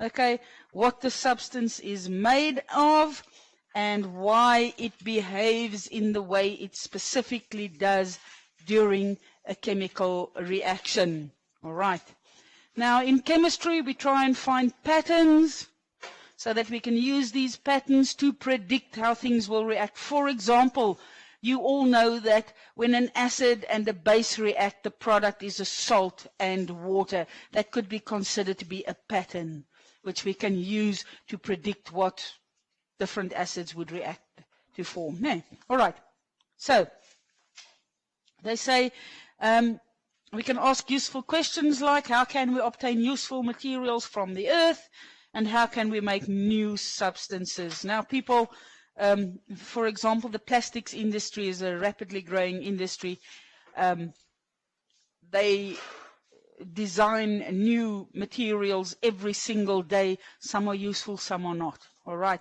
okay, what the substance is made of, and why it behaves in the way it specifically does during a chemical reaction. All right. Now, in chemistry, we try and find patterns so that we can use these patterns to predict how things will react. For example, you all know that when an acid and a base react, the product is a salt and water. That could be considered to be a pattern, which we can use to predict what different acids would react to form. No. All right. So, they say we can ask useful questions like, how can we obtain useful materials from the earth, and how can we make new substances? Now, people, for example, the plastics industry is a rapidly growing industry. They design new materials every single day. Some are useful, some are not. All right.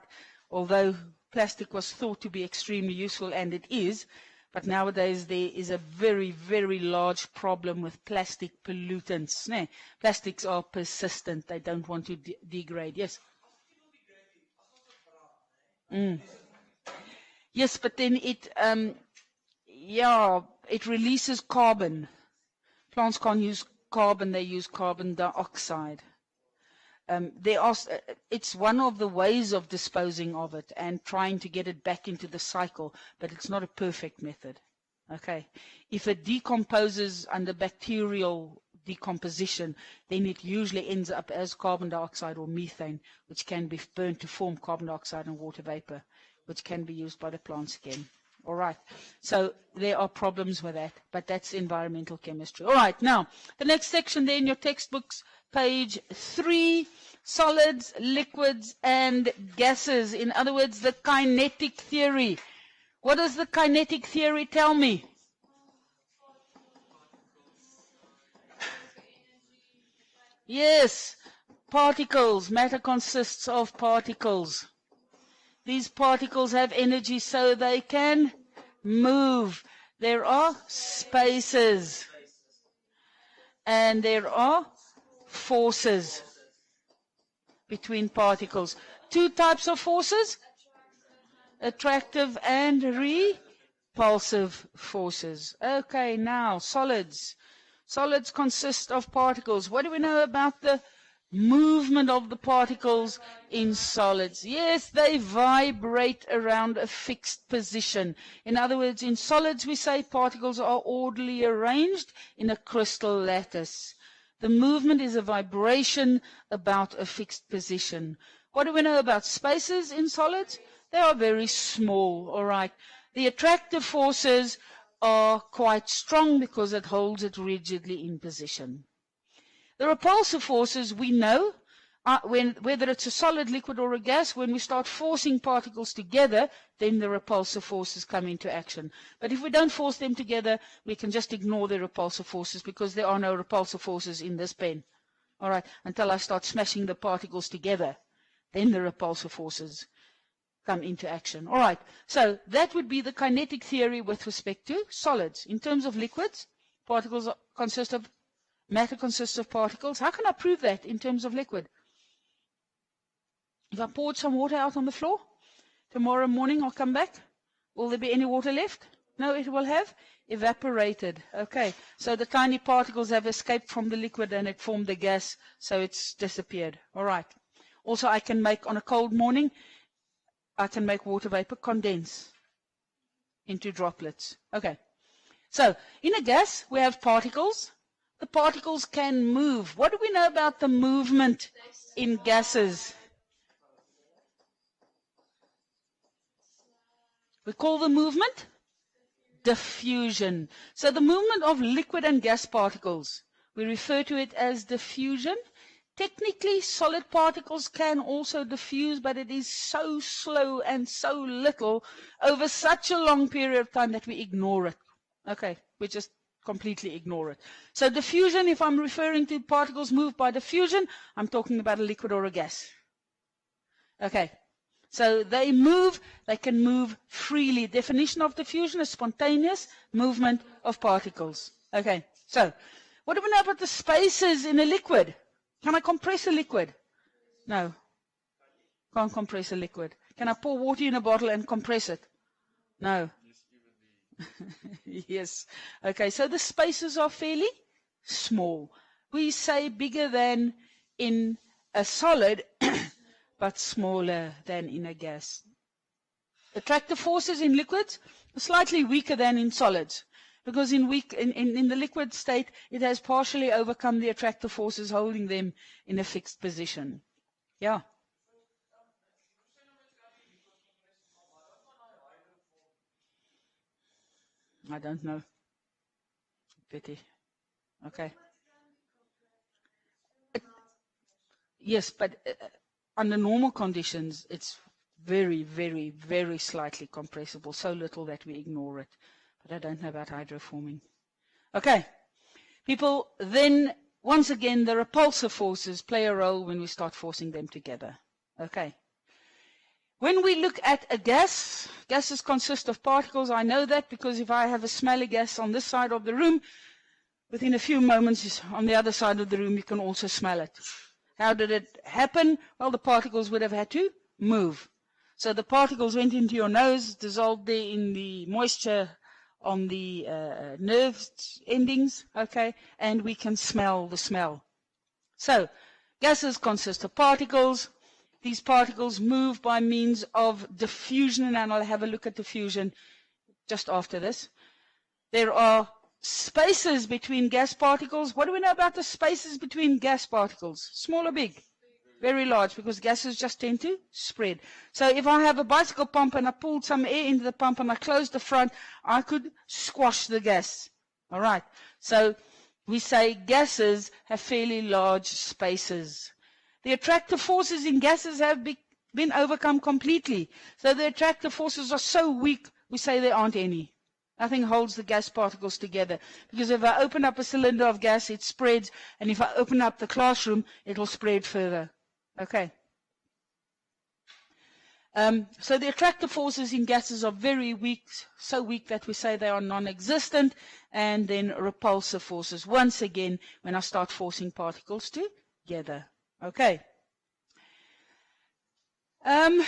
Although plastic was thought to be extremely useful, and it is, but nowadays there is a very, very large problem with plastic pollutants. No, plastics are persistent. They don't want to degrade. Yes? Yes, but then it releases carbon. Plants can't use carbon. They use carbon dioxide. It's one of the ways of disposing of it and trying to get it back into the cycle, but it's not a perfect method. Okay. If it decomposes under bacterial decomposition, then it usually ends up as carbon dioxide or methane, which can be burnt to form carbon dioxide and water vapor, which can be used by the plants again. All right. So there are problems with that, but that's environmental chemistry. All right. Now, the next section there in your textbooks, page 3, solids, liquids, and gases. In other words, the kinetic theory. What does the kinetic theory tell me? Yes, particles. Matter consists of particles. These particles have energy so they can move. There are spaces. And there are forces between particles. Two types of forces, attractive and repulsive forces. Okay, now solids. Solids consist of particles. What do we know about the movement of the particles in solids? Yes, they vibrate around a fixed position. In other words, in solids we say particles are orderly arranged in a crystal lattice. The movement is a vibration about a fixed position. What do we know about spaces in solids? They are very small, all right. The attractive forces are quite strong because it holds it rigidly in position. The repulsive forces we know, whether it's a solid, liquid, or a gas, when we start forcing particles together, then the repulsive forces come into action. But if we don't force them together, we can just ignore the repulsive forces because there are no repulsive forces in this pen. All right, until I start smashing the particles together, then the repulsive forces come into action. All right, so that would be the kinetic theory with respect to solids. In terms of liquids, particles consist of, matter consists of particles. How can I prove that in terms of liquid? If I poured some water out on the floor, tomorrow morning I'll come back. Will there be any water left? No, it will have evaporated. Okay, so the tiny particles have escaped from the liquid and it formed the gas, so it's disappeared. All right. Also, I can make, on a cold morning, I can make water vapor condense into droplets. Okay, so in a gas, we have particles. The particles can move. What do we know about the movement in gases? We call the movement diffusion. So the movement of liquid and gas particles, we refer to it as diffusion. Technically, solid particles can also diffuse, but it is so slow and so little over such a long period of time that we ignore it. Okay, we just completely ignore it. So diffusion, if I'm referring to particles moved by diffusion, I'm talking about a liquid or a gas. Okay. So they move, they can move freely. Definition of diffusion is spontaneous movement of particles. Okay, so what do we know about the spaces in a liquid? Can I compress a liquid? No. Can't compress a liquid. Can I pour water in a bottle and compress it? No. Yes. Okay, so the spaces are fairly small. We say bigger than in a solid, but smaller than in a gas. Attractive forces in liquids are slightly weaker than in solids, because in the liquid state, it has partially overcome the attractive forces holding them in a fixed position. Yeah. I don't know. Pity. Okay. Yes, but under normal conditions, it's very, very, very slightly compressible, so little that we ignore it. But I don't know about hydroforming. Okay. People, then, once again, the repulsive forces play a role when we start forcing them together. Okay. When we look at a gas, gases consist of particles. I know that because if I have a smelly gas on this side of the room, within a few moments on the other side of the room, you can also smell it. How did it happen? Well, the particles would have had to move. So the particles went into your nose, dissolved there in the moisture on the nerve endings, okay, and we can smell the smell. So gases consist of particles. These particles move by means of diffusion, and I'll have a look at diffusion just after this. There are spaces between gas particles. What do we know about the spaces between gas particles? Small or big? Very large, because gases just tend to spread. So if I have a bicycle pump and I pulled some air into the pump and I closed the front, I could squash the gas. All right. So we say gases have fairly large spaces. The attractive forces in gases have been overcome completely. So the attractive forces are so weak, we say there aren't any. Nothing holds the gas particles together. Because if I open up a cylinder of gas, it spreads. And if I open up the classroom, it will spread further. Okay. So the attractive forces in gases are very weak, so weak that we say they are non-existent. And then repulsive forces, once again, when I start forcing particles together. Okay. In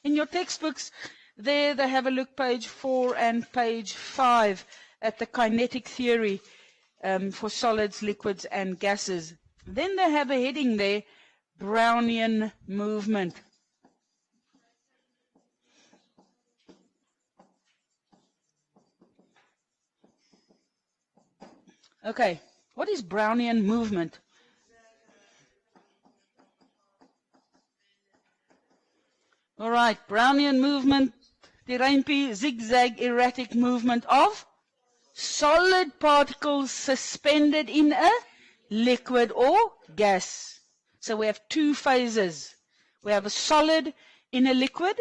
your textbooks, there they have a look, page 4 and page 5, at the kinetic theory for solids, liquids, and gases. Then they have a heading there, Brownian movement. Okay, what is Brownian movement? All right, Brownian movement, die rympie, zigzag, erratic movement of solid particles suspended in a liquid or gas. So we have two phases. We have a solid in a liquid,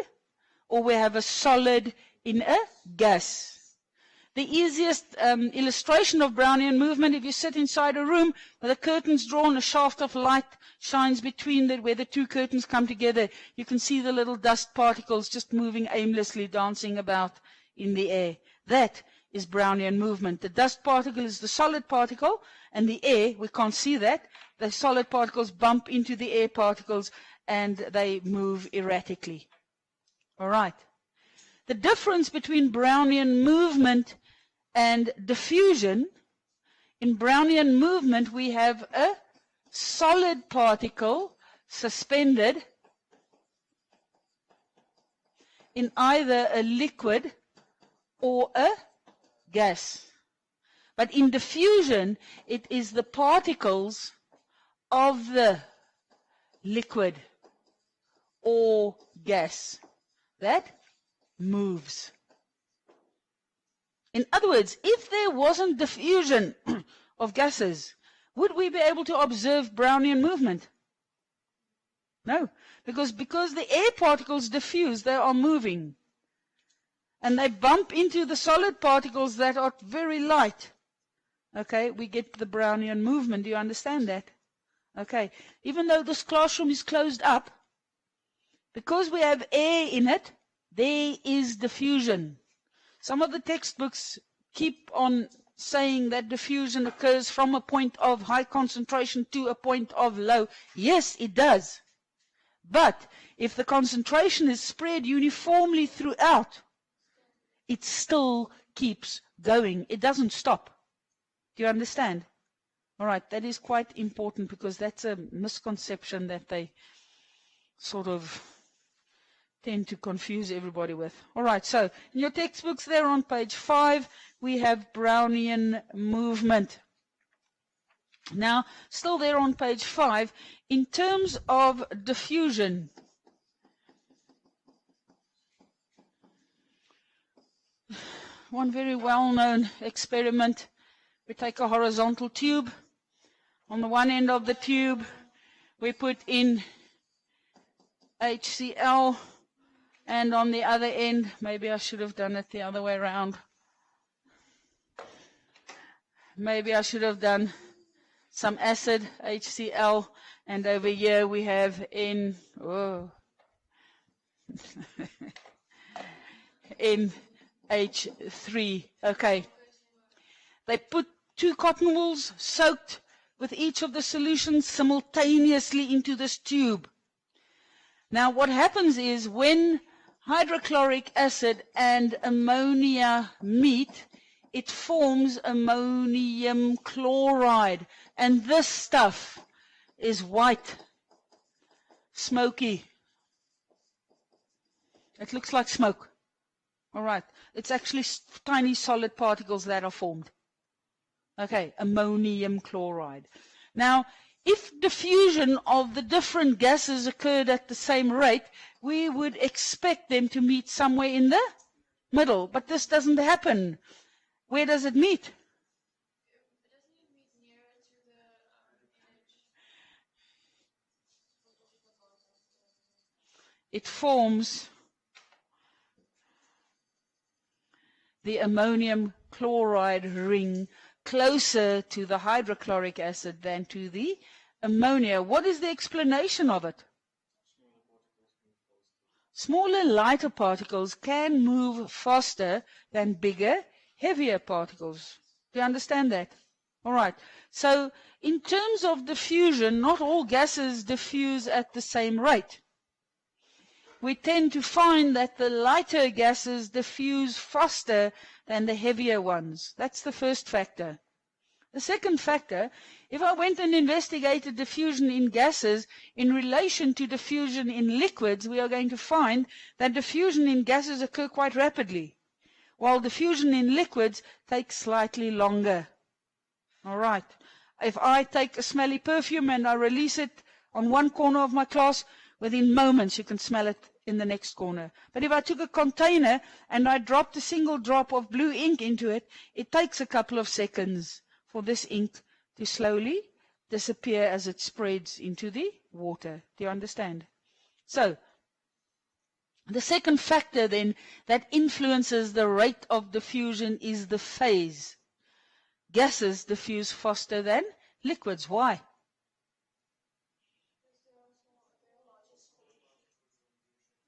or we have a solid in a gas. The easiest illustration of Brownian movement, if you sit inside a room with the curtains drawn, a shaft of light shines between where the two curtains come together. You can see the little dust particles just moving aimlessly, dancing about in the air. That is Brownian movement. The dust particle is the solid particle, and the air, we can't see that. The solid particles bump into the air particles, and they move erratically. All right. The difference between Brownian movement and diffusion, in Brownian movement we have a solid particle suspended in either a liquid or a gas. But in diffusion, it is the particles of the liquid or gas that moves. In other words, if there wasn't diffusion of gases, would we be able to observe Brownian movement? No, because the air particles diffuse, they are moving. And they bump into the solid particles that are very light. Okay, we get the Brownian movement. Do you understand that? Okay, even though this classroom is closed up, because we have air in it, there is diffusion. Some of the textbooks keep on saying that diffusion occurs from a point of high concentration to a point of low? Yes, it does. But if the concentration is spread uniformly throughout, it still keeps going. It doesn't stop. Do you understand? All right, that is quite important because that's a misconception that they sort of tend to confuse everybody with. All right, so in your textbooks there on page 5, we have Brownian movement. Now, still there on page 5, in terms of diffusion, one very well-known experiment, we take a horizontal tube. On the one end of the tube, we put in HCl, and on the other end, maybe I should have done it the other way around. Maybe I should have done some acid, HCl, and over here we have NH3. Okay. They put 2 cotton wools soaked with each of the solutions simultaneously into this tube. Now what happens is when hydrochloric acid and ammonia meet, it forms ammonium chloride. And this stuff is white, smoky. It looks like smoke. All right. It's actually tiny solid particles that are formed. Okay, ammonium chloride. Now, if diffusion of the different gases occurred at the same rate, we would expect them to meet somewhere in the middle. But this doesn't happen. Where does it meet? It forms the ammonium chloride ring closer to the hydrochloric acid than to the ammonia. What is the explanation of it? Smaller, lighter particles can move faster than bigger, heavier particles. Do you understand that? All right. So in terms of diffusion, not all gases diffuse at the same rate. We tend to find that the lighter gases diffuse faster than the heavier ones. That's the first factor. The second factor, if I went and investigated diffusion in gases in relation to diffusion in liquids, we are going to find that diffusion in gases occur quite rapidly, while diffusion in liquids takes slightly longer. All right. If I take a smelly perfume and I release it on one corner of my class, within moments you can smell it in the next corner. But if I took a container and I dropped a single drop of blue ink into it, it takes a couple of seconds for this ink to slowly disappear as it spreads into the water. Do you understand? So, the second factor then that influences the rate of diffusion is the phase. Gases diffuse faster than liquids. Why?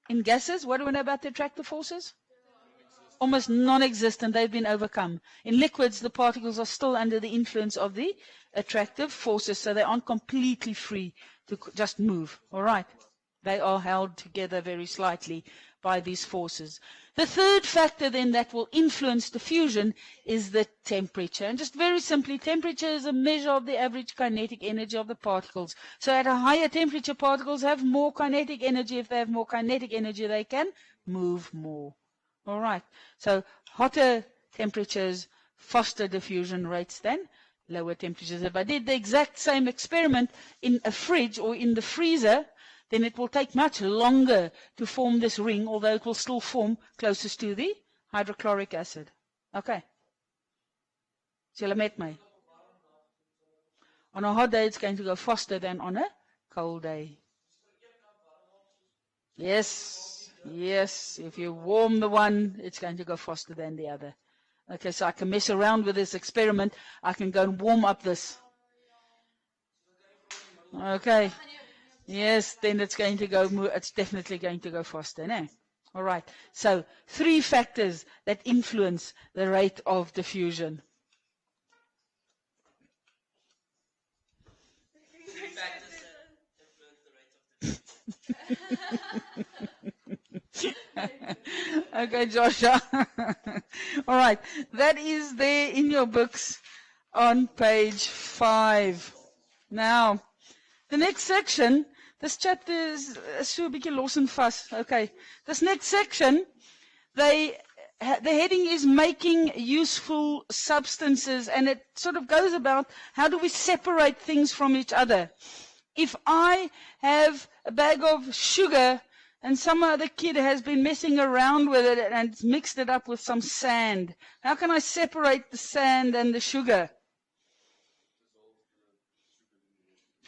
In gases, what do we know about the attractive forces? Almost non-existent. They've been overcome. In liquids, the particles are still under the influence of the attractive forces, so they aren't completely free to just move. All right? They are held together very slightly by these forces. The third factor then that will influence diffusion is the temperature. And just very simply, temperature is a measure of the average kinetic energy of the particles. So at a higher temperature, particles have more kinetic energy. If they have more kinetic energy, they can move more. All right. So hotter temperatures faster diffusion rates than lower temperatures. If I did the exact same experiment in a fridge or in the freezer, then it will take much longer to form this ring, although it will still form closest to the hydrochloric acid. Okay. Is julle met my? On a hot day, it's going to go faster than on a cold day. Yes, yes. If you warm the one, it's going to go faster than the other. Okay, so I can mess around with this experiment. I can go and warm up this. Okay. Yes, then it's going to go, it's definitely going to go faster, no? All right. So, 3 factors that influence the rate of diffusion. Okay, Joshua. All right. That is there in your books on page 5. Now, the next section, this chapter is so 'n bietjie los en vas. Okay. This next section, the heading is making useful substances, and it sort of goes about how do we separate things from each other. If I have a bag of sugar and some other kid has been messing around with it and mixed it up with some sand, how can I separate the sand and the sugar?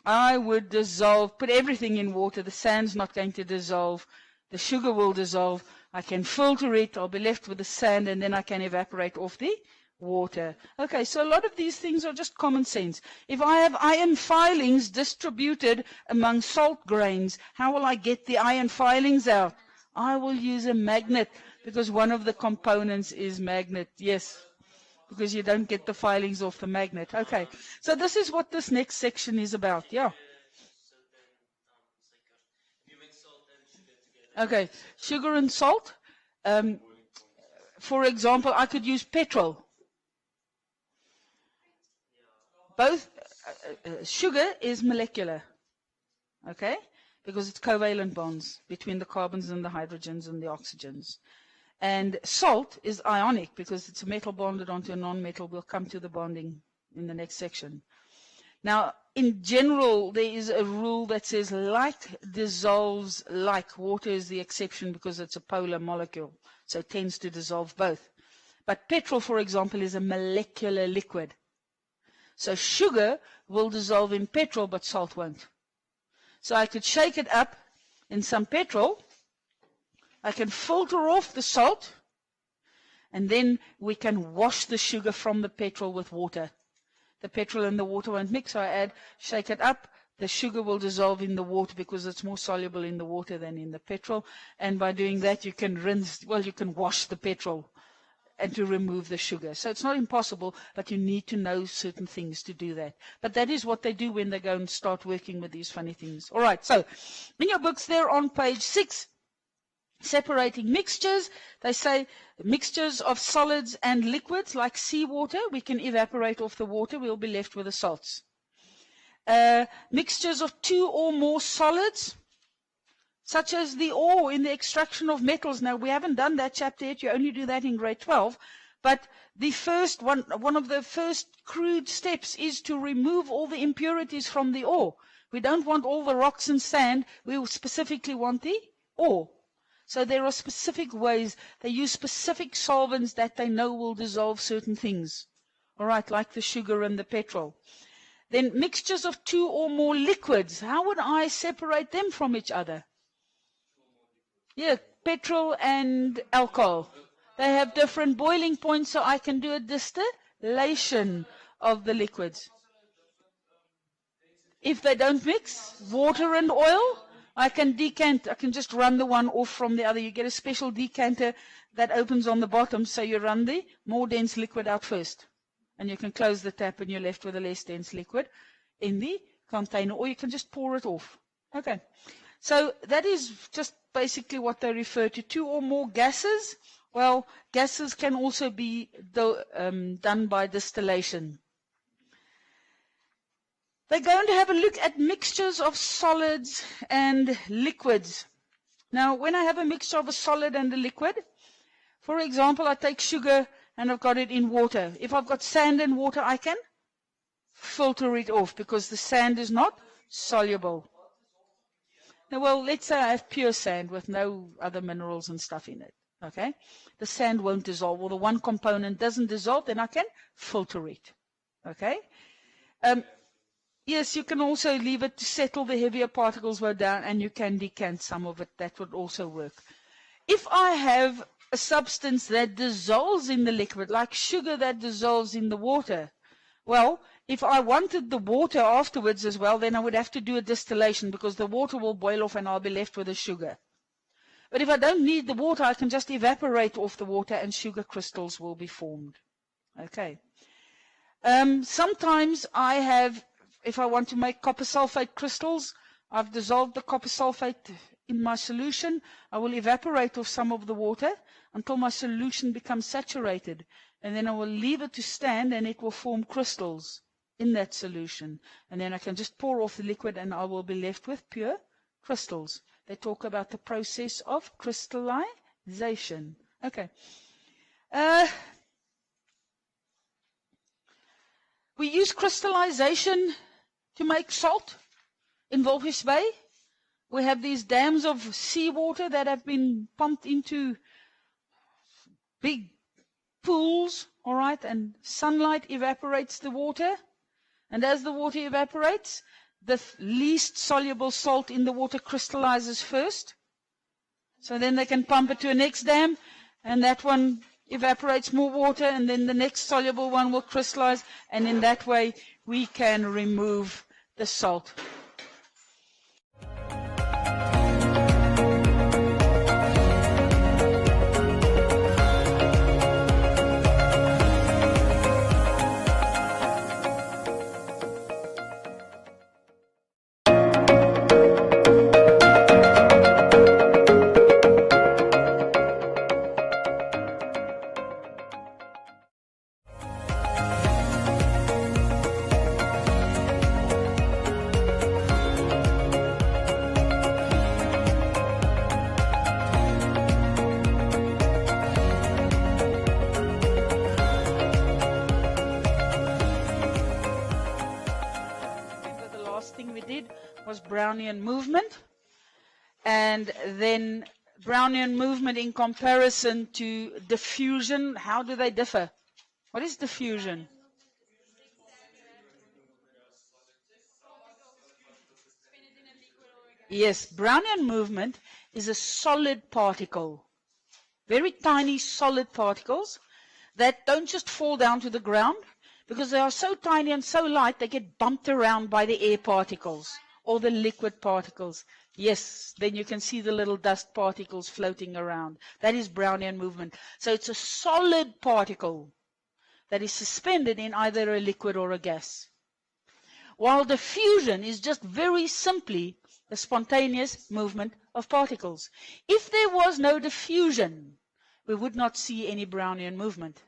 I would put everything in water. The sand's not going to dissolve. The sugar will dissolve. I can filter it. I'll be left with the sand, and then I can evaporate off the water. Okay, so a lot of these things are just common sense. If I have iron filings distributed among salt grains, how will I get the iron filings out? I will use a magnet, because one of the components is magnet. Yes, because you don't get the filings off the magnet. Okay, so this is what this next section is about. Yeah. Okay, sugar and salt. For example, I could use petrol. Both sugar is molecular, okay, because it's covalent bonds between the carbons and the hydrogens and the oxygens. And salt is ionic because it's a metal bonded onto a non-metal. We'll come to the bonding in the next section. Now, in general, there is a rule that says like dissolves like. Water is the exception because it's a polar molecule, so it tends to dissolve both. But petrol, for example, is a molecular liquid. So sugar will dissolve in petrol, but salt won't. So I could shake it up in some petrol. I can filter off the salt, and then we can wash the sugar from the petrol with water. The petrol and the water won't mix, so I shake it up. The sugar will dissolve in the water because it's more soluble in the water than in the petrol. And by doing that, you can you can wash the petrol and to remove the sugar. So it's not impossible, but you need to know certain things to do that. But that is what they do when they go and start working with these funny things. All right, so in your books there on page 6, separating mixtures, they say mixtures of solids and liquids like seawater, we can evaporate off the water, we'll be left with the salts. Mixtures of 2 or more solids, such as the ore in the extraction of metals. Now, we haven't done that chapter yet. You only do that in grade 12. But the first one of the first crude steps is to remove all the impurities from the ore. We don't want all the rocks and sand. We specifically want the ore. So there are specific ways. They use specific solvents that they know will dissolve certain things. All right, like the sugar and the petrol. Then mixtures of 2 or more liquids. How would I separate them from each other? Yeah, petrol and alcohol. They have different boiling points, so I can do a distillation of the liquids. If they don't mix, water and oil, I can decant. I can just run the one off from the other. You get a special decanter that opens on the bottom, so you run the more dense liquid out first. And you can close the tap and you're left with a less dense liquid in the container, or you can just pour it off. Okay. So that is just basically what they refer to. 2 or more gases. Well, gases can also be done by distillation. They're going to have a look at mixtures of solids and liquids. Now, when I have a mixture of a solid and a liquid, for example, I take sugar and I've got it in water. If I've got sand and water, I can filter it off because the sand is not soluble. Now, well, let's say I have pure sand with no other minerals and stuff in it. Okay? The sand won't dissolve, or the one component doesn't dissolve, then I can filter it. Okay? Yes, you can also leave it to settle. The heavier particles go down, and you can decant some of it. That would also work. If I have a substance that dissolves in the liquid, like sugar that dissolves in the water, well, if I wanted the water afterwards as well, then I would have to do a distillation because the water will boil off and I'll be left with the sugar. But if I don't need the water, I can just evaporate off the water and sugar crystals will be formed. Okay. Sometimes I have, if I want to make copper sulfate crystals, I've dissolved the copper sulfate in my solution, I will evaporate off some of the water until my solution becomes saturated. And then I will leave it to stand and it will form crystals in that solution. And then I can just pour off the liquid and I will be left with pure crystals. They talk about the process of crystallization. Okay. We use crystallization to make salt in Walvis Bay. We have these dams of seawater that have been pumped into big pools, all right, and sunlight evaporates the water. And as the water evaporates, the least soluble salt in the water crystallizes first. So then they can pump it to a next dam, and that one evaporates more water, and then the next soluble one will crystallize, and in that way we can remove the salt. Brownian movement, and then Brownian movement in comparison to diffusion. How do they differ? What is diffusion? Yes, Brownian movement is a solid particle, very tiny solid particles that don't just fall down to the ground, because they are so tiny and so light they get bumped around by the air particles or the liquid particles. Yes, then you can see the little dust particles floating around. That is Brownian movement. So it's a solid particle that is suspended in either a liquid or a gas. While diffusion is just very simply the spontaneous movement of particles. If there was no diffusion, we would not see any Brownian movement.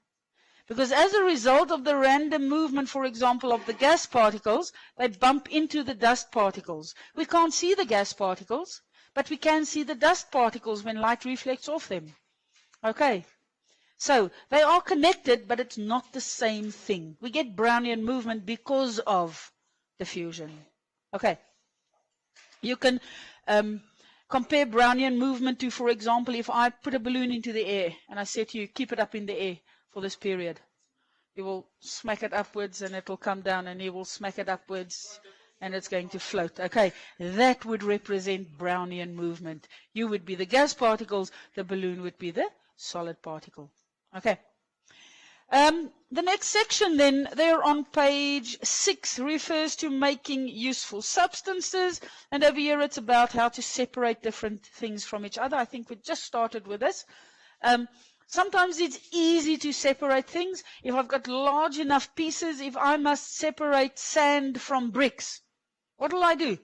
Because as a result of the random movement, for example, of the gas particles, they bump into the dust particles. We can't see the gas particles, but we can see the dust particles when light reflects off them. Okay. So they are connected, but it's not the same thing. We get Brownian movement because of diffusion. Okay. You can compare Brownian movement to, for example, if I put a balloon into the air and I say to you, keep it up in the air for this period. You will smack it upwards and it will come down, and you will smack it upwards and it's going to float. Okay, that would represent Brownian movement. You would be the gas particles, the balloon would be the solid particle. Okay. The next section then, there on page 6, refers to making useful substances. And over here it's about how to separate different things from each other. I think we just started with this. Sometimes it's easy to separate things. If I've got large enough pieces, if I must separate sand from bricks, what will I do?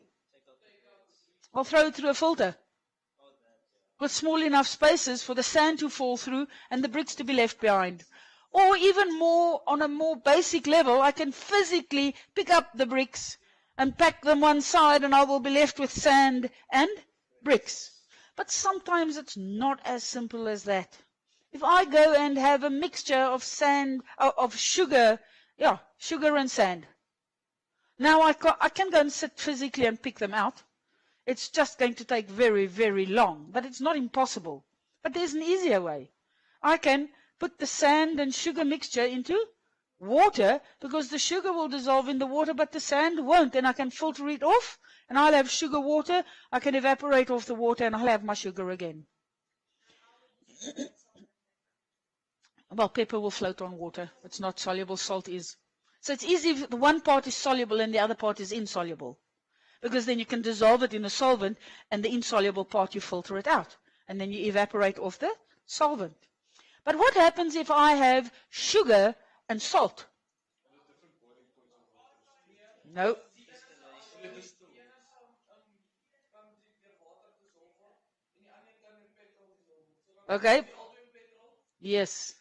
I'll throw it through a filter with small enough spaces for the sand to fall through and the bricks to be left behind. Or even more, on a more basic level, I can physically pick up the bricks and pack them one side, and I will be left with sand and bricks. But sometimes it's not as simple as that. If I go and have a mixture of sand, of sugar, sugar and sand. Now I can go and sit physically and pick them out. It's just going to take very, very long, but it's not impossible. But there's an easier way. I can put the sand and sugar mixture into water, because the sugar will dissolve in the water, but the sand won't, and I can filter it off, and I'll have sugar water. I can evaporate off the water, and I'll have my sugar again. Well, pepper will float on water. It's not soluble, salt is. So it's easy if the one part is soluble and the other part is insoluble. Because then you can dissolve it in a solvent, and the insoluble part you filter it out. And then you evaporate off the solvent. But what happens if I have sugar and salt? No. Okay? Yes.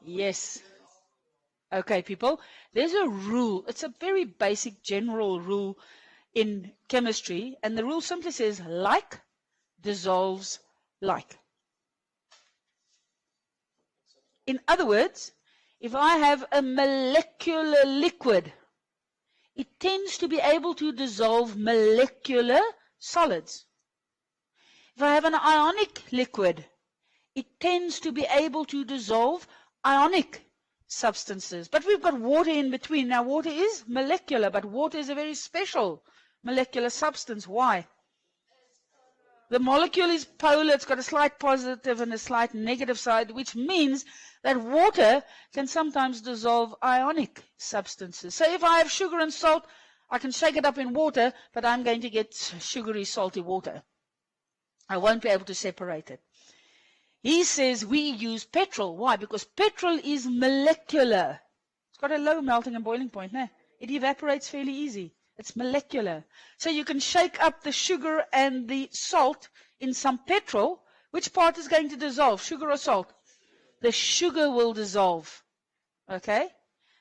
Yes. Okay, people. There's a rule. It's a very basic general rule in chemistry. And the rule simply says like dissolves like. In other words, if I have a molecular liquid, it tends to be able to dissolve molecular solids. If I have an ionic liquid, it tends to be able to dissolve ionic substances. But we've got water in between. Now, water is molecular, but water is a very special molecular substance. Why? The molecule is polar. It's got a slight positive and a slight negative side, which means that water can sometimes dissolve ionic substances. So if I have sugar and salt, I can shake it up in water, but I'm going to get sugary, salty water. I won't be able to separate it. He says we use petrol. Why? Because petrol is molecular. It's got a low melting and boiling point. No? It evaporates fairly easy. It's molecular. So you can shake up the sugar and the salt in some petrol. Which part is going to dissolve, sugar or salt? The sugar will dissolve. Okay?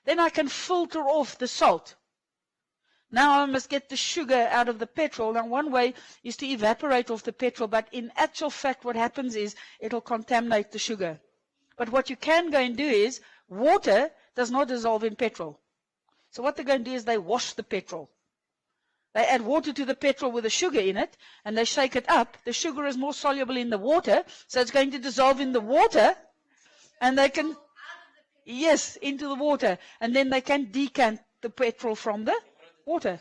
Then I can filter off the salt. Now I must get the sugar out of the petrol. Now one way is to evaporate off the petrol, but in actual fact what happens is it'll contaminate the sugar. But what you can go and do is, water does not dissolve in petrol. So what they're going to do is they wash the petrol. They add water to the petrol with the sugar in it, and they shake it up. The sugar is more soluble in the water, so it's going to dissolve in the water, and they can, yes, into the water, and then they can decant the petrol from the water.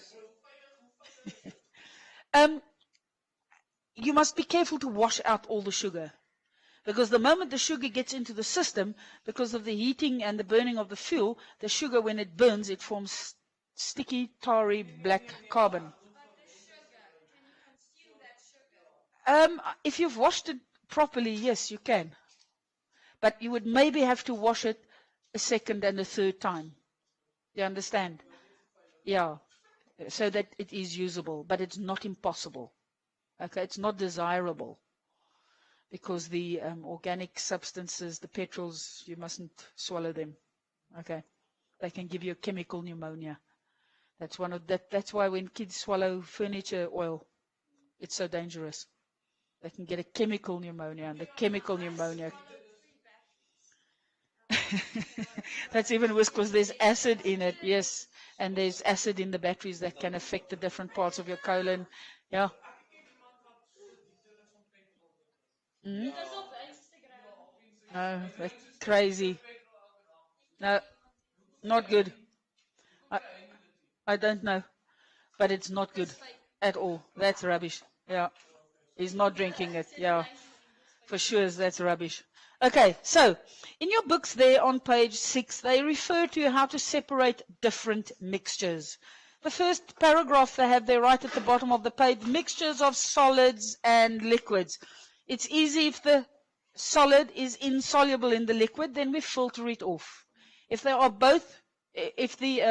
You must be careful to wash out all the sugar, because the moment the sugar gets into the system, because of the heating and the burning of the fuel, the sugar, when it burns, it forms sticky, tarry, black carbon. If you've washed it properly, yes, you can. But you would maybe have to wash it a second and a third time. You understand? Yeah. So that it is usable, but it's not impossible. Okay, it's not desirable. Because the organic substances, the petrols, you mustn't swallow them. Okay? They can give you a chemical pneumonia. That's one of that. That's why when kids swallow furniture oil, it's so dangerous. They can get a chemical pneumonia, and the chemical pneumonia. That's even worse because there's acid in it, yes. And there's acid in the batteries that can affect the different parts of your colon. Yeah. Mm? No, that's crazy. No, not good. I don't know, but it's not good at all. That's rubbish. Yeah, he's not drinking it. Yeah, for sure, that's rubbish. Okay, so in your books there on page 6, they refer to how to separate different mixtures. The first paragraph they have there right at the bottom of the page, mixtures of solids and liquids. It's easy if the solid is insoluble in the liquid, then we filter it off. If they are both, if the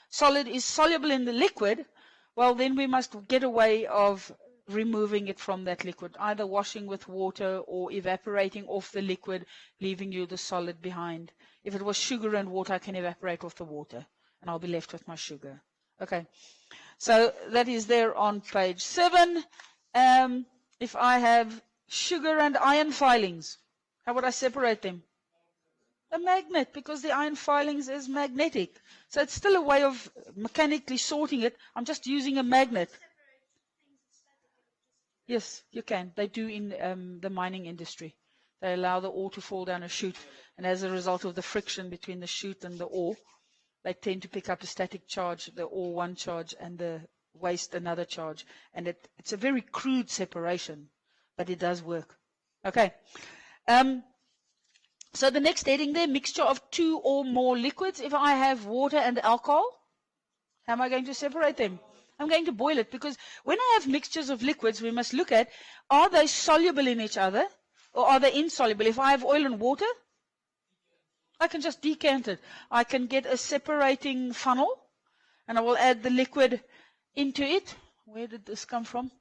solid is soluble in the liquid, well, then we must get a way of removing it from that liquid, either washing with water or evaporating off the liquid, leaving you the solid behind. If it was sugar and water, I can evaporate off the water, and I'll be left with my sugar. Okay, so that is there on page 7. If I have sugar and iron filings, how would I separate them? A magnet, because the iron filings is magnetic. So it's still a way of mechanically sorting it. I'm just using a magnet. Yes, you can. They do in the mining industry. They allow the ore to fall down a chute, and as a result of the friction between the chute and the ore, they tend to pick up a static charge, the ore one charge, and the waste another charge. And it's a very crude separation, but it does work. Okay. So the next heading there, mixture of 2 or more liquids. If I have water and alcohol, how am I going to separate them? I'm going to boil it, because when I have mixtures of liquids, we must look at, are they soluble in each other or are they insoluble? If I have oil and water, I can just decant it. I can get a separating funnel, and I will add the liquid into it. Where did this come from?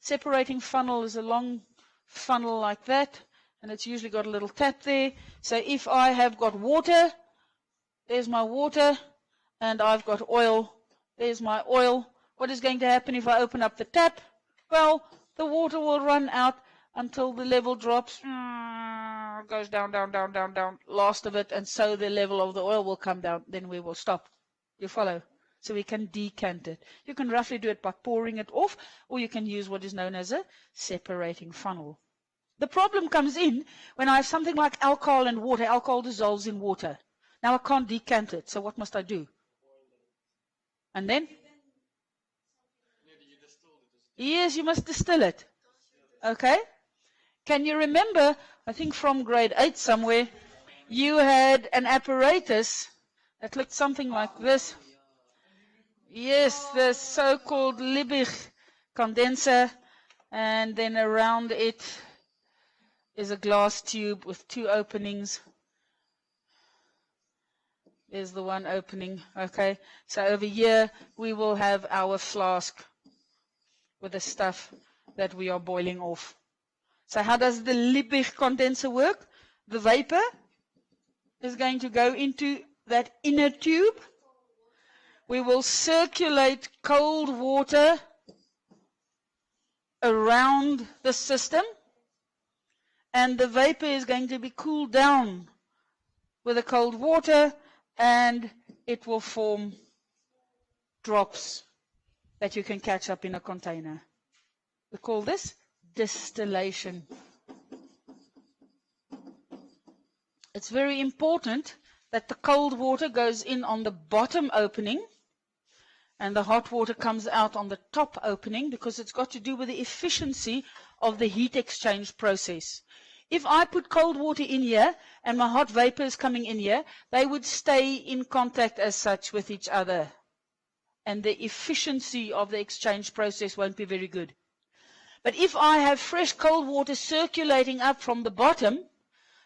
Separating funnel is a long funnel like that, and it's usually got a little tap there. So if I have got water, there's my water, and I've got oil, there's my oil. What is going to happen if I open up the tap? Well, the water will run out until the level drops, goes down, down, down, down, down, last of it, and so the level of the oil will come down. Then we will stop. You follow? So we can decant it. You can roughly do it by pouring it off, or you can use what is known as a separating funnel. The problem comes in when I have something like alcohol and water. Alcohol dissolves in water. Now I can't decant it, so what must I do? And then? Yes, you must distill it. Okay? Can you remember, I think from grade 8 somewhere, you had an apparatus that looked something like this. Yes, the so-called Libby Condenser, and then around it is a glass tube with 2 openings. There's the one opening, okay. So over here we will have our flask with the stuff that we are boiling off. So how does the Libby condenser work? The vapor is going to go into that inner tube. We will circulate cold water around the system, and the vapor is going to be cooled down with the cold water, and it will form drops that you can catch up in a container. We call this distillation. It's very important that the cold water goes in on the bottom opening and the hot water comes out on the top opening, because it's got to do with the efficiency of the heat exchange process. If I put cold water in here and my hot vapor is coming in here, they would stay in contact as such with each other, and the efficiency of the exchange process won't be very good. But if I have fresh cold water circulating up from the bottom,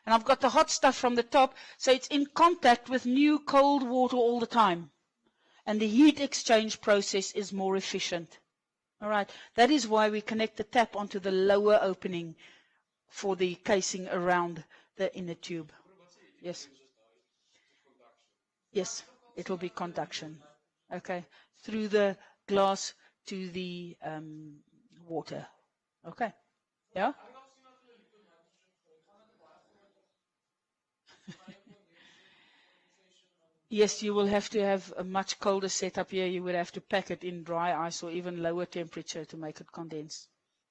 and I've got the hot stuff from the top, so it's in contact with new cold water all the time, and the heat exchange process is more efficient. All right, that is why we connect the tap onto the lower opening for the casing around the inner tube. Yes. Yes, it will be conduction. Okay, through the glass to the water. Okay, yeah? Yes, you will have to have a much colder setup here. You would have to pack it in dry ice or even lower temperature to make it condense.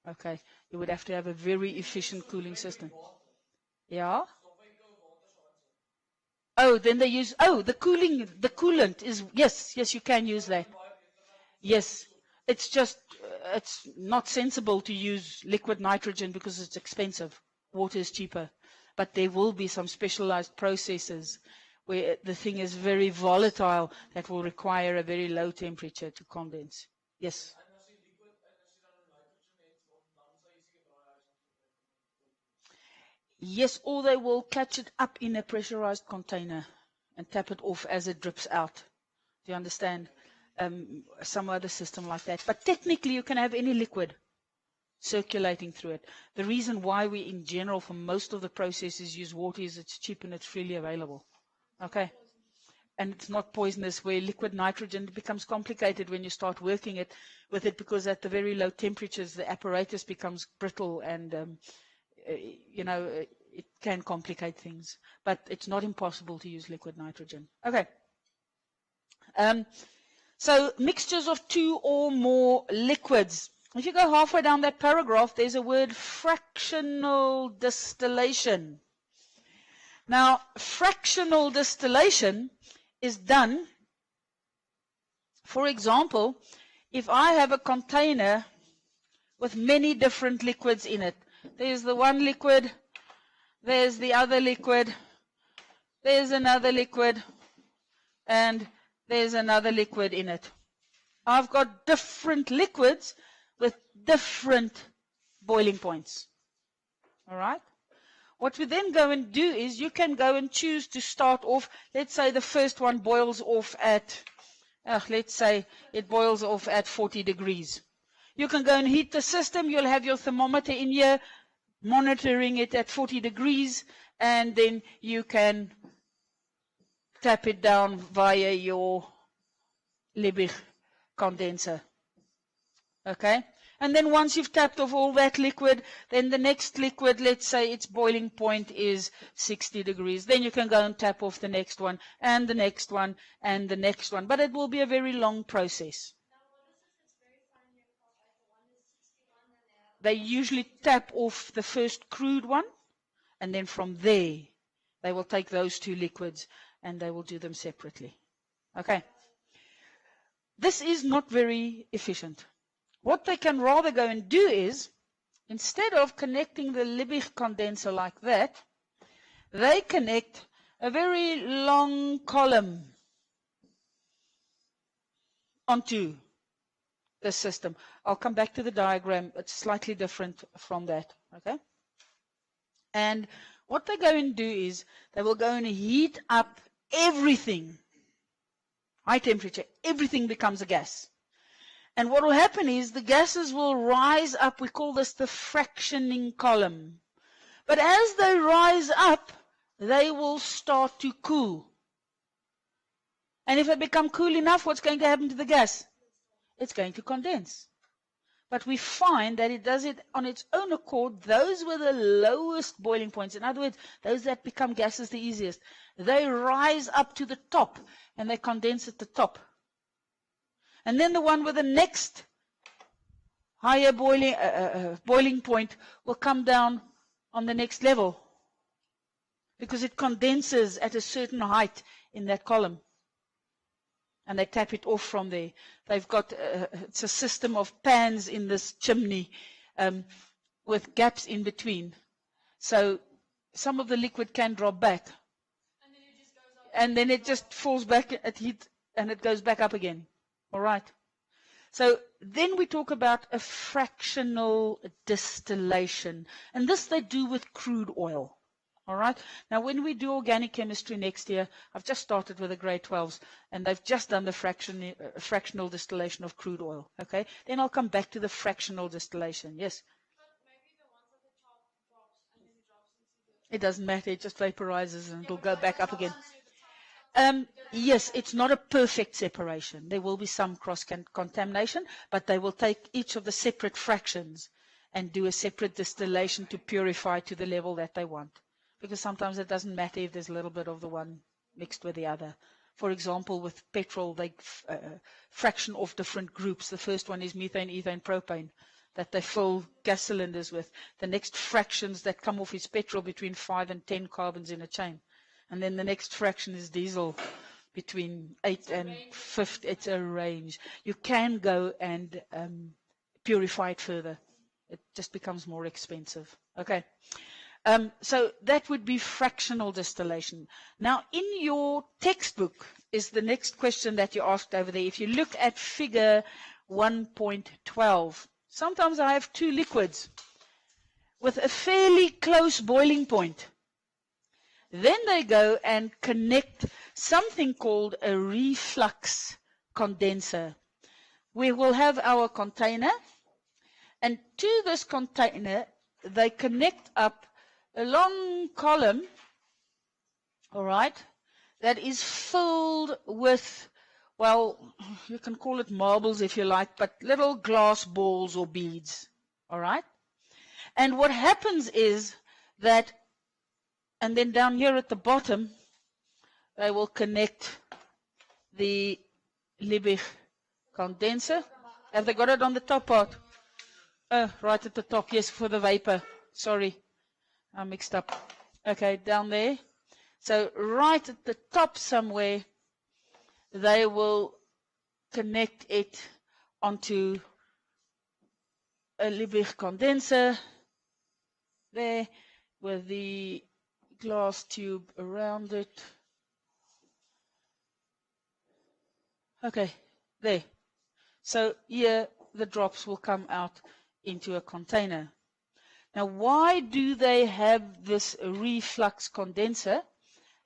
Okay, you would have to have a very efficient cooling system. Yeah? Oh, then they use, the coolant is, yes, you can use that. Yes, it's just, it's not sensible to use liquid nitrogen because it's expensive. Water is cheaper. But there will be some specialized processes where the thing is very volatile that will require a very low temperature to condense. Yes? Yes, or they will catch it up in a pressurized container and tap it off as it drips out. Do you understand? Some other system like that. But technically, you can have any liquid circulating through it. The reason why we, in general, for most of the processes, use water is it's cheap and it's freely available. Okay? And it's not poisonous, where liquid nitrogen becomes complicated when you start working with it, because at the very low temperatures, the apparatus becomes brittle and it can complicate things, but it's not impossible to use liquid nitrogen. Okay. So mixtures of 2 or more liquids. If you go halfway down that paragraph, there's a word fractional distillation. Now, fractional distillation is done, for example, if I have a container with many different liquids in it. There's the one liquid, there's the other liquid, there's another liquid, and there's another liquid in it. I've got different liquids with different boiling points. All right? What we then go and do is you can go and choose to start off, let's say the first one boils off at, let's say it boils off at 40 degrees. You can go and heat the system. You'll have your thermometer in here. monitoring it at 40 degrees, and then you can tap it down via your Libby condenser. Okay? And then once you've tapped off all that liquid, then the next liquid, let's say its boiling point is 60 degrees. Then you can go and tap off the next one, and the next one, and the next one. But it will be a very long process. They usually tap off the first crude one, and then from there, they will take those two liquids, and they will do them separately. Okay? This is not very efficient. What they can rather go and do is, instead of connecting the Libby condenser like that, they connect a very long column onto the system. I'll come back to the diagram. It's slightly different from that. Okay? And what they go and do is, they will go and heat up everything. High temperature. Everything becomes a gas. And what will happen is the gases will rise up. We call this the fractioning column. But as they rise up, they will start to cool. And if they become cool enough, what's going to happen to the gas? It's going to condense. But we find that it does it on its own accord. Those were the lowest boiling points. In other words, those that become gases the easiest. They rise up to the top, and they condense at the top. And then the one with the next higher boiling point will come down on the next level, because it condenses at a certain height in that column. And they tap it off from there. They've got, it's a system of pans in this chimney with gaps in between. So some of the liquid can drop back. And then it just falls back at heat, and it goes back up again. All right. So then we talk about a fractional distillation. And this they do with crude oil. All right. Now, when we do organic chemistry next year, I've just started with the grade 12s, and they've just done the fractional distillation of crude oil. Okay. Then I'll come back to the fractional distillation. Yes. But maybe the ones at the top drops, and then it drops into the... It doesn't matter. It just vaporizes, and it'll go back up again. Top, Yes, it's not a perfect separation. There will be some cross-contamination, but they will take each of the separate fractions and do a separate distillation to purify to the level that they want. Because sometimes it doesn't matter if there's a little bit of the one mixed with the other. For example, with petrol, they fraction off different groups. The first one is methane, ethane, propane, that they fill gas cylinders with. The next fractions that come off is petrol, between 5 and 10 carbons in a chain. And then the next fraction is diesel, between 8 and 50. It's a range. You can go and purify it further. It just becomes more expensive. Okay. So that would be fractional distillation. Now, in your textbook is the next question that you asked over there. If you look at figure 1.12, sometimes I have two liquids with a fairly close boiling point. Then they go and connect something called a reflux condenser. We will have our container, and to this container, they connect up a long column, all right, that is filled with, well, you can call it marbles if you like, but little glass balls or beads, all right? And what happens is that, and then down here at the bottom, they will connect the Libby condenser. Have they got it on the top part? Right at the top, yes, for the vapor. Sorry, I mixed up. Okay, down there. So right at the top somewhere, they will connect it onto a Libby condenser there with the glass tube around it. Okay, there. So here the drops will come out into a container. Now, why do they have this reflux condenser?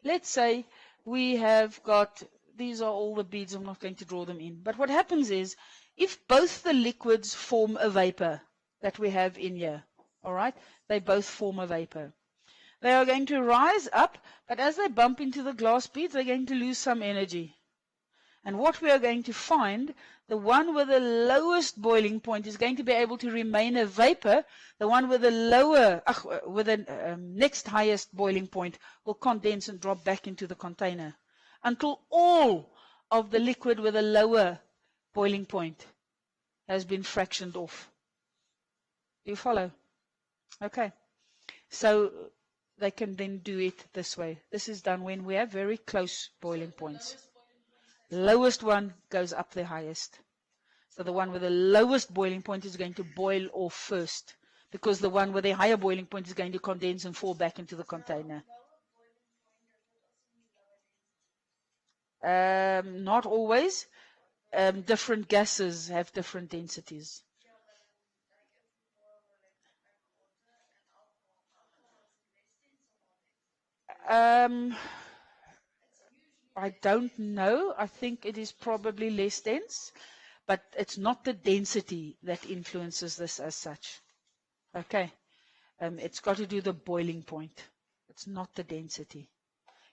Let's say we have got, these are all the beads, I'm not going to draw them in. But what happens is, if both the liquids form a vapor that we have in here, All right? They both form a vapor. They are going to rise up, but as they bump into the glass beads, they're going to lose some energy. And what we are going to find, the one with the lowest boiling point is going to be able to remain a vapor. The one with the next highest boiling point will condense and drop back into the container until all of the liquid with a lower boiling point has been fractioned off. Do you follow? Okay. So they can then do it this way. This is done when we have very close boiling points. Lowest one goes up the highest. So the one with the lowest boiling point is going to boil off first, because the one with the higher boiling point is going to condense and fall back into the container. Not always. Different gases have different densities. I don't know. I think it is probably less dense, but it's not the density that influences this as such. Okay. It's got to do the boiling point. It's not the density.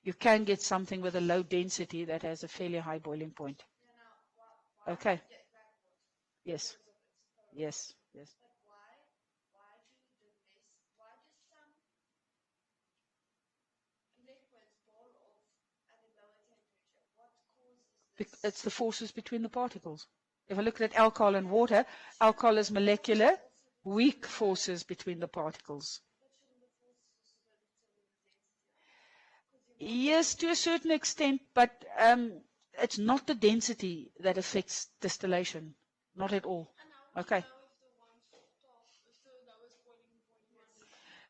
You can get something with a low density that has a fairly high boiling point. Okay. Yes. Yes. Yes. It's the forces between the particles. If I look at alcohol and water, alcohol is molecular, weak forces between the particles. Yes, to a certain extent, but it's not the density that affects distillation. Not at all. Okay.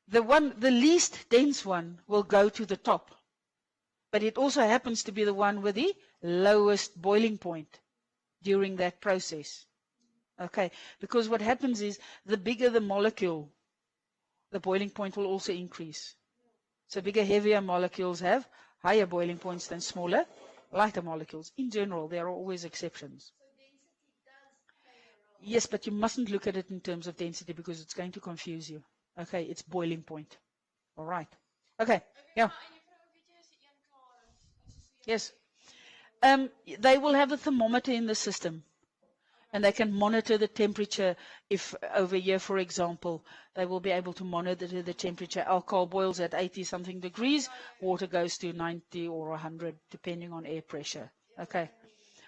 The least dense one will go to the top, but it also happens to be the one with the lowest boiling point during that process. Okay, because what happens is the bigger the molecule, the boiling point will also increase. So bigger, heavier molecules have higher boiling points than smaller, lighter molecules. In general, there are always exceptions. So density does play a role. Yes, but you mustn't look at it in terms of density because it's going to confuse you. Okay, it's boiling point. All right. Okay, yeah. Yes. They will have a thermometer in the system, and they can monitor the temperature. If over here, for example, they will be able to monitor the temperature. Alcohol boils at 80-something degrees. Water goes to 90 or 100, depending on air pressure. Okay.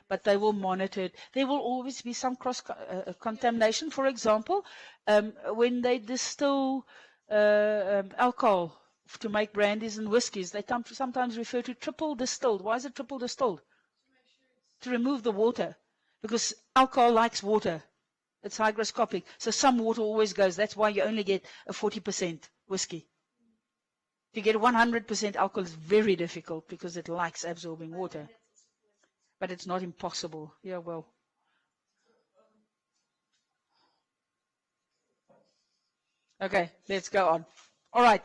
But they will monitor it. There will always be some cross-contamination. For example, when they distill alcohol to make brandies and whiskies, they sometimes refer to triple distilled. Why is it triple distilled? To remove the water. Because alcohol likes water. It's hygroscopic. So some water always goes. That's why you only get a 40% whiskey. To get 100% alcohol is very difficult because it likes absorbing water. But it's not impossible. Yeah, well. Okay, let's go on. All right.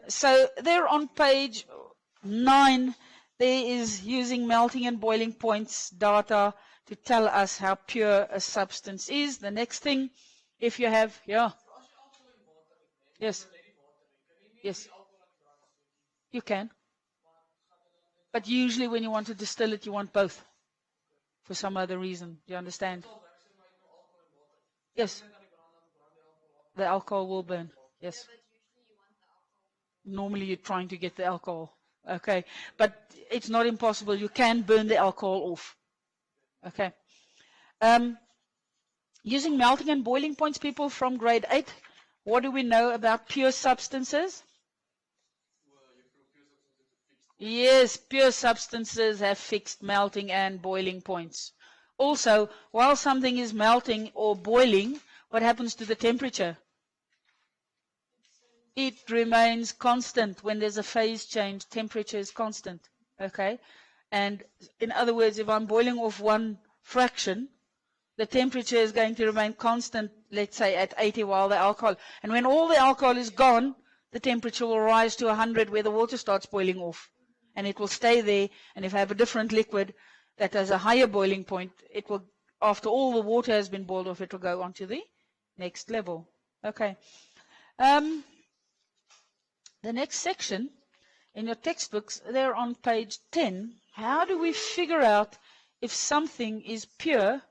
So there on page 9, there is using melting and boiling points data to tell us how pure a substance is. The next thing, if you have, yeah. Yes. Yes. You can. But usually when you want to distill it, you want both. For some other reason. Do you understand? Yes. The alcohol will burn. Yes. Normally you're trying to get the alcohol. Okay. But it's not impossible. You can burn the alcohol off. Okay. Using melting and boiling points, people from grade 8, what do we know about pure substances? Yes, pure substances have fixed melting and boiling points. Also, while something is melting or boiling, what happens to the temperature? It remains constant. When there's a phase change, temperature is constant. Okay? And in other words, if I'm boiling off one fraction, the temperature is going to remain constant, let's say at 80 while the alcohol. And when all the alcohol is gone, the temperature will rise to 100 where the water starts boiling off. And it will stay there. And if I have a different liquid that has a higher boiling point, it will, after all the water has been boiled off, it will go on to the next level. Okay. The next section in your textbooks, they're on page 10. How do we figure out if something is pure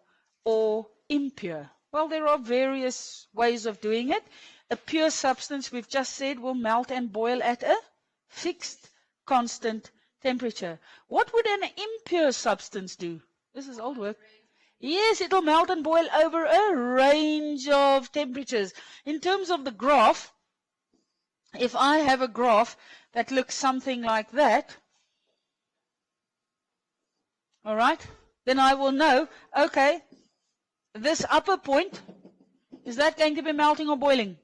or impure? Well, there are various ways of doing it. A pure substance, we've just said, will melt and boil at a fixed, constant temperature. What would an impure substance do? This is old work. Yes, it'll melt and boil over a range of temperatures. In terms of the graph, if I have a graph that looks something like that, all right, then I will know, okay, this upper point, is that going to be melting or boiling?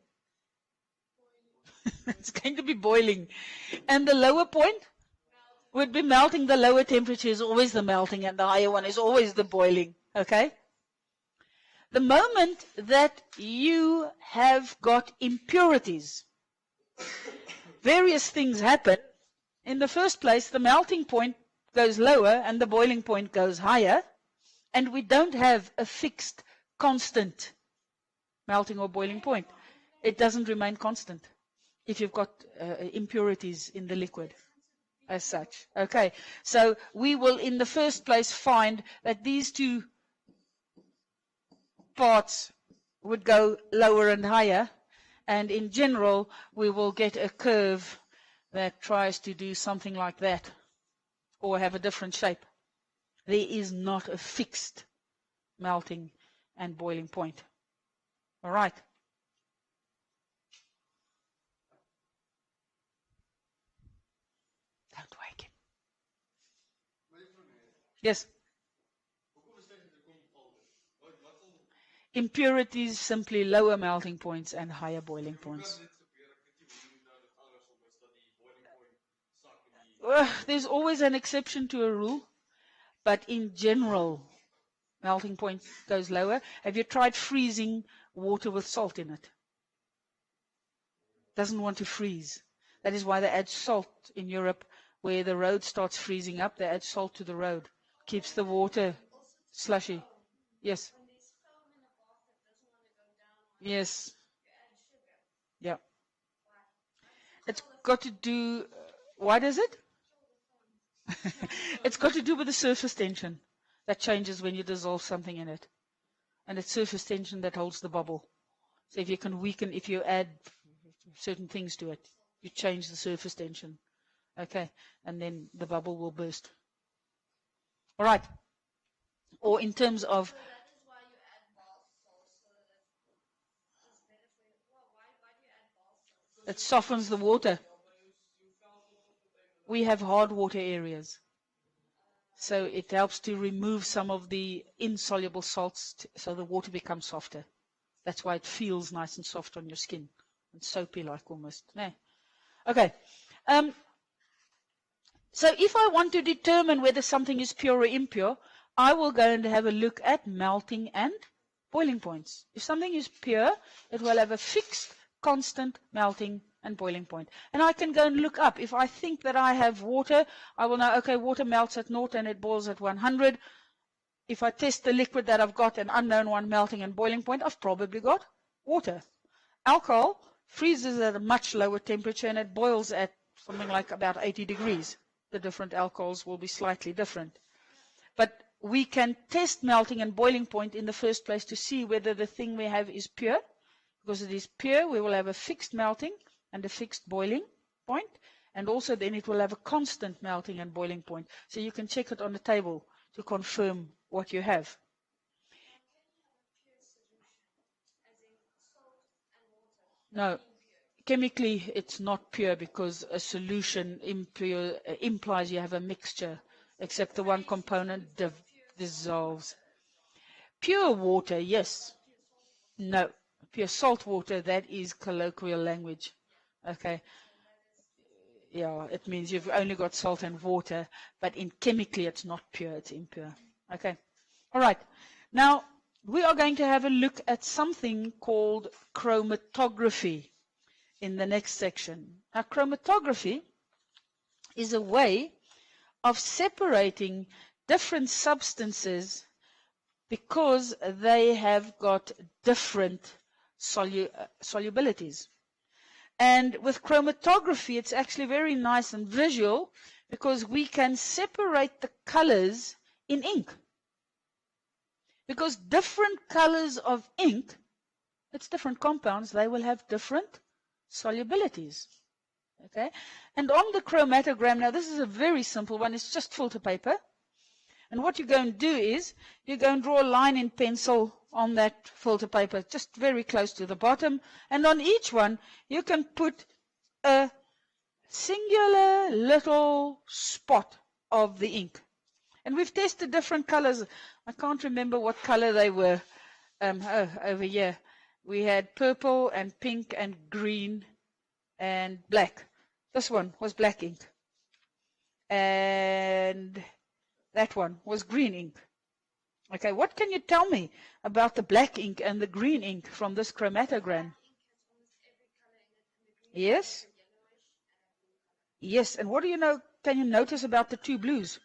It's going to be boiling. And the lower point would be melting. The lower temperature is always the melting, and the higher one is always the boiling. Okay? The moment that you have got impurities, various things happen. In the first place, the melting point goes lower and the boiling point goes higher, and we don't have a fixed, constant melting or boiling point. It doesn't remain constant if you've got impurities in the liquid as such. Okay, so we will in the first place find that these two parts would go lower and higher, and in general we will get a curve that tries to do something like that or have a different shape. There is not a fixed melting and boiling point. All right. Don't wake him. Yes. Impurities, simply lower melting points and higher boiling points. There's always an exception to a rule, but in general, melting point goes lower. Have you tried freezing water with salt in it? Doesn't want to freeze. That is why they add salt in Europe, where the road starts freezing up. They add salt to the road. Keeps the water slushy. Yes. Yes. Yeah. It's got to do, why does it? It's got to do with the surface tension that changes when you dissolve something in it. And it's surface tension that holds the bubble. So if you can weaken, if you add certain things to it, you change the surface tension. Okay. And then the bubble will burst. All right. Or in terms of, it softens the water. We have hard water areas. So it helps to remove some of the insoluble salts so the water becomes softer. That's why it feels nice and soft on your skin. And soapy like almost. No. Okay. So if I want to determine whether something is pure or impure, I will go and have a look at melting and boiling points. If something is pure, it will have a fixed, constant melting and boiling point. And I can go and look up. If I think that I have water, I will know, okay, water melts at 0 and it boils at 100. If I test the liquid that I've got, an unknown one melting and boiling point, I've probably got water. Alcohol freezes at a much lower temperature and it boils at something like about 80 degrees. The different alcohols will be slightly different. But we can test melting and boiling point in the first place to see whether the thing we have is pure. Because it is pure, we will have a fixed melting and a fixed boiling point. And also then it will have a constant melting and boiling point. So you can check it on the table to confirm what you have. No, chemically it's not pure because a solution impure, implies you have a mixture, except the one component dissolves. Pure water, yes. No. Pure salt water, that is colloquial language. Okay. Yeah, it means you've only got salt and water, but in chemically it's not pure, it's impure. Okay. All right. Now, we are going to have a look at something called chromatography in the next section. Now, chromatography is a way of separating different substances because they have got different solubilities. And with chromatography, it's actually very nice and visual because we can separate the colors in ink. Because different colors of ink, it's different compounds, they will have different solubilities. Okay? And on the chromatogram, now this is a very simple one, it's just filter paper. And what you're going to do is, you're going to draw a line in pencil on that filter paper, just very close to the bottom. And on each one, you can put a singular little spot of the ink. And we've tested different colors. I can't remember what color they were. Over here. We had purple and pink and green and black. This one was black ink. And that one was green ink. Okay, what can you tell me about the black ink and the green ink from this chromatogram? Yes? Yes, and what do you know, can you notice about the two blues?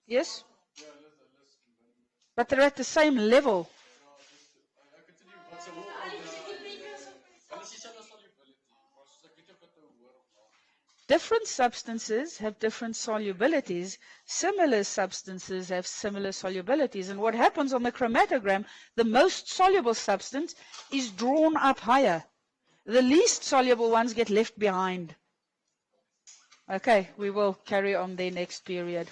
Yes? But they're at the same level. Different substances have different solubilities. Similar substances have similar solubilities. And what happens on the chromatogram, the most soluble substance is drawn up higher. The least soluble ones get left behind. Okay, we will carry on the next period.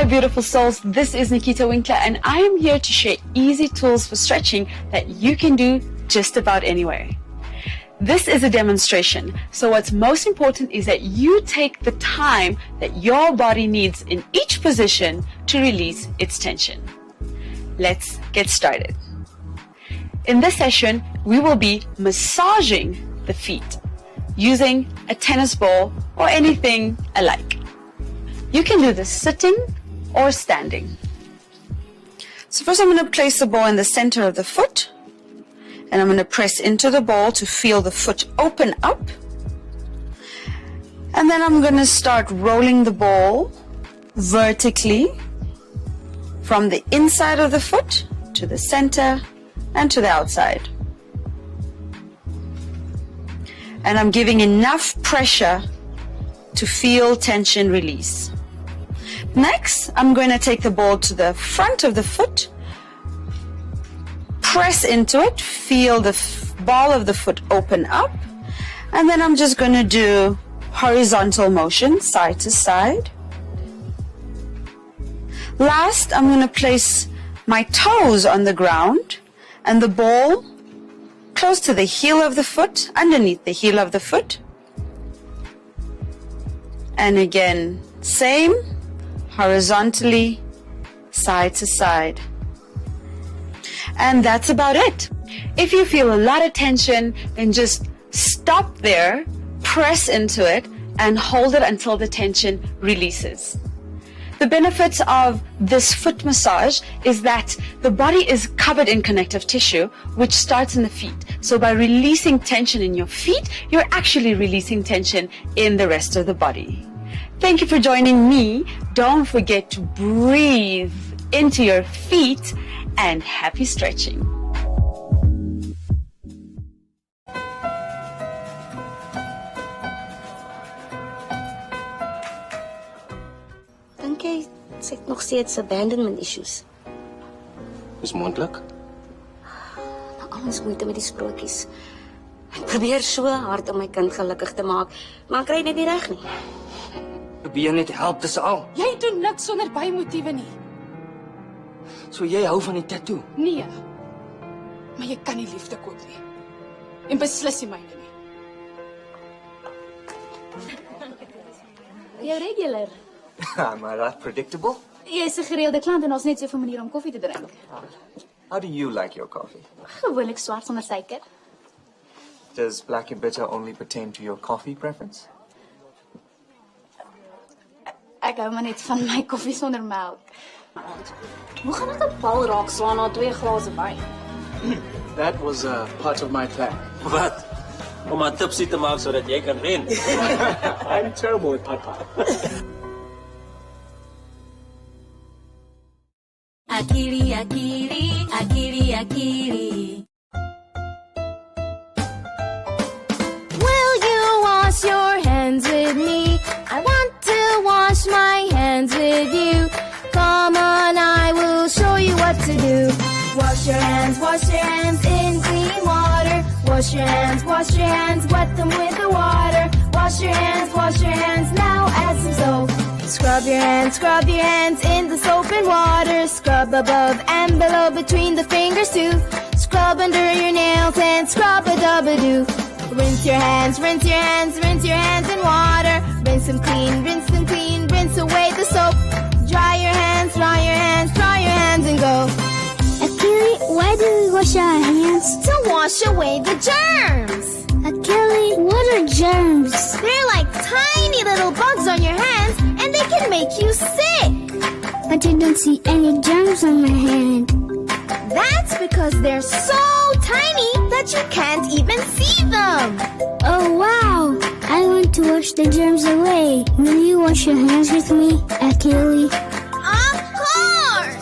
Beautiful souls, this is Nikita Winkler and I am here to share easy tools for stretching that you can do just about anywhere. This is a demonstration, so what's most important is that you take the time that your body needs in each position to release its tension. Let's get started. In this session, we will be massaging the feet using a tennis ball or anything alike. You can do this sitting or standing. So first I'm going to place the ball in the center of the foot and I'm going to press into the ball to feel the foot open up, and then I'm going to start rolling the ball vertically from the inside of the foot to the center and to the outside, and I'm giving enough pressure to feel tension release. Next, I'm going to take the ball to the front of the foot, press into it, feel the ball of the foot open up, and then I'm just going to do horizontal motion, side to side. Last, I'm going to place my toes on the ground and the ball close to the heel of the foot, underneath the heel of the foot. And again, same. Horizontally, side to side. And that's about it. If you feel a lot of tension, then just stop there, press into it, and hold it until the tension releases. The benefits of this foot massage is that the body is covered in connective tissue, which starts in the feet. So by releasing tension in your feet, you're actually releasing tension in the rest of the body. Thank you for joining me. Don't forget to breathe into your feet and happy stretching. Dink jy sy het nog steeds abandonment issues? Is moontlik? Nou, ons moeite met die sprokies. Ek probeer so hard om my kind gelukkig te maak, maar ek kry dit nie reg nie. Probeer net help, dis al. Jy doen niks sonder bymotiewe nie. So jy hou van die tattoo? Nee. Maar jy kan nie liefde koop nie. En beslis nie myne nie. Jou regular. Am I that predictable? Jy's 'n gereelde klant en ons net soveel maniere om koffie te drink. How do you like your coffee? Gewoonlik swart sonder suiker. Does black and bitter only pertain to your coffee preference? Ek hou maar net van my koffie sonder melk. Hoe gaan ek 'n bal raak slaan na 2 glase wyn? That was part of my plan. Wat? Om haar tipsy te maak sodat jy kan wen. I'm terrible at pot. Akili, akili, akili, akili. Will you wash your hands with me? I want to wash my hands with you. Come on, I will show you what to do. Wash your hands in clean water. Wash your hands, wet them with the water. Wash your hands, now add some soap. Scrub your hands in the soap and water. Scrub above and below between the fingers too. Scrub under your nails and scrub-a-dub-a-doo. Rinse your hands in water. Rinse them clean, rinse away the soap. Dry your hands and go. Akili, why do we wash our hands? To wash away the germs. Akili, what are germs? They're like tiny little bugs on your hands and they can make you sick. But I don't see any germs on my hand. That's because they're so tiny that you can't even see them. Oh wow! I want to wash the germs away. Will you wash your hands with me, Akili? Of course!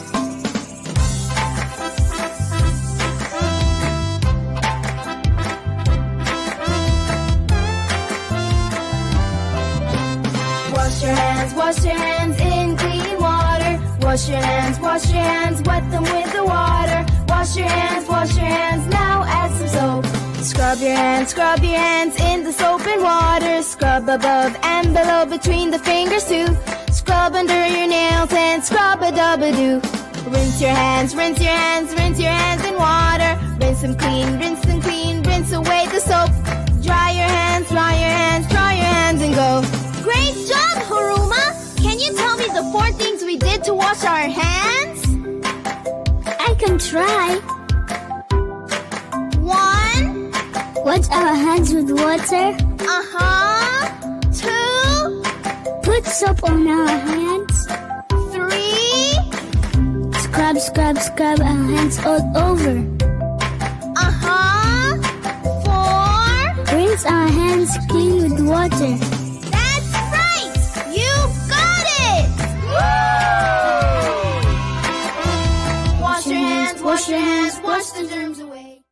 Wash your hands in clean water. Wash your hands, wet them with the water. Wash your hands, now add some soap. Scrub your hands in the soap and water. Scrub above and below between the fingers too. Scrub under your nails and scrub-a-dub-a-doo. Rinse your hands in water. Rinse them clean, rinse away the soap. Dry your hands and go. Great job, Haruma! Can you tell me the 4 things we did to wash our hands? I can try. 1. Wash our hands with water. 2. Put soap on our hands. 3. Scrub our hands all over. 4. Rinse our hands clean with water. That's right! You got it! Wash your hands, wash the germs away.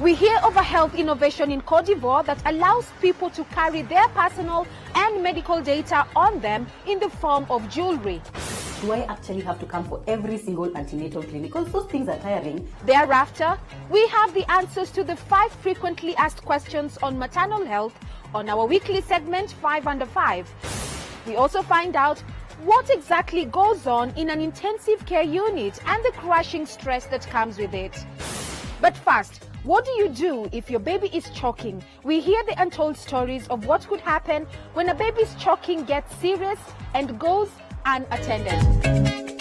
We hear of a health innovation in Côte d'Ivoire that allows people to carry their personal and medical data on them in the form of jewelry. Do I actually have to come for every single antenatal clinic? Because those things are tiring. Thereafter, we have the answers to the 5 frequently asked questions on maternal health on our weekly segment 5 Under 5. We also find out what exactly goes on in an intensive care unit and the crushing stress that comes with it. But first, what do you do if your baby is choking? We hear the untold stories of what could happen when a baby's choking gets serious and goes unattended.